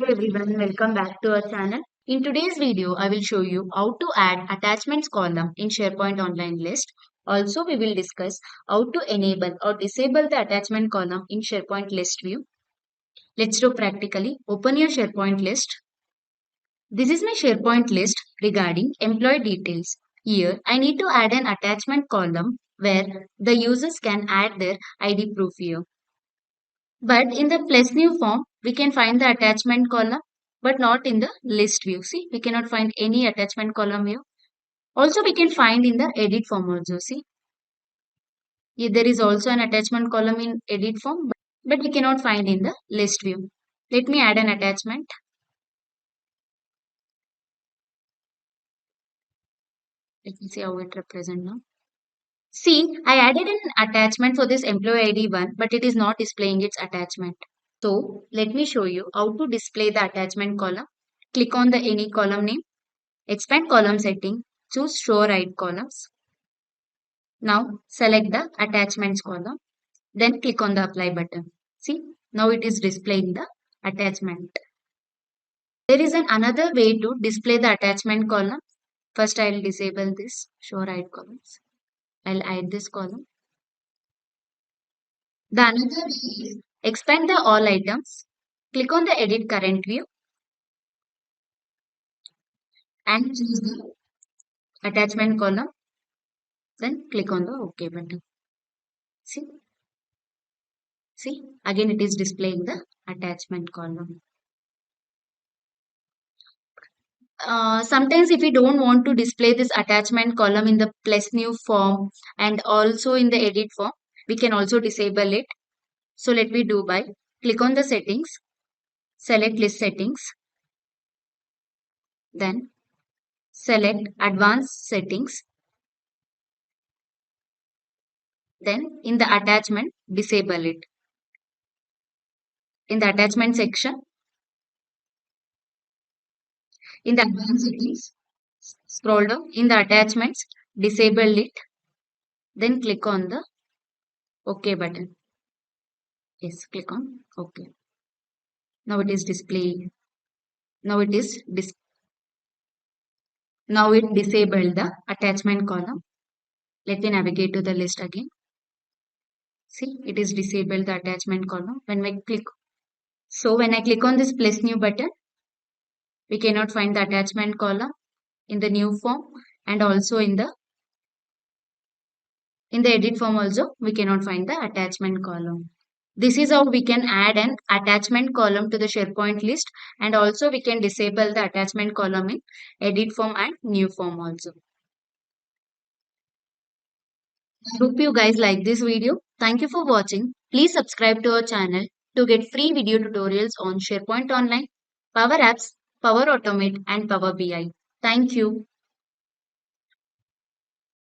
Hello everyone, welcome back to our channel. In today's video, I will show you how to add attachments column in SharePoint Online list. Also, we will discuss how to enable or disable the attachment column in SharePoint list view. Let's do practically. Open your SharePoint list. This is my SharePoint list regarding employee details. Here, I need to add an attachment column where the users can add their ID proof here. But in the plus new form, we can find the attachment column, but not in the list view. See, we cannot find any attachment column here. Also, we can find in the edit form also. See, there is also an attachment column in edit form, but we cannot find in the list view. Let me add an attachment. Let me see how it represents now. See, I added an attachment for this employee ID one, but it is not displaying its attachment. So, let me show you how to display the attachment column. Click on the any column name. Expand column setting, choose show right columns. Now select the attachments column, then click on the apply button. See, now it is displaying the attachment. There is another way to display the attachment column. First I will disable this show right columns. I'll hide this column. The another way is expand the all items. Click on the edit current view and choose the attachment column. Then click on the OK button. See, again it is displaying the attachment column. Sometimes if we don't want to display this attachment column in the plus new form and also in the edit form, we can also disable it. So let me do by click on the settings, select list settings, then select advanced settings, then in the attachment, disable it. In the attachment section, in the advanced settings, scroll down, in the attachments, disable it, then click on the OK button. Yes, click on OK. Now it is displaying. Now it disabled the attachment column. Let me navigate to the list again. See, it is disabled the attachment column when I click. So when I click on this plus new button, we cannot find the attachment column in the new form, and also in the edit form also we cannot find the attachment column. This is how we can add an attachment column to the SharePoint list, and also we can disable the attachment column in edit form and new form also. I hope you guys like this video. Thank you for watching. Please subscribe to our channel to get free video tutorials on SharePoint Online, Power Apps, Power Automate and Power BI. Thank you.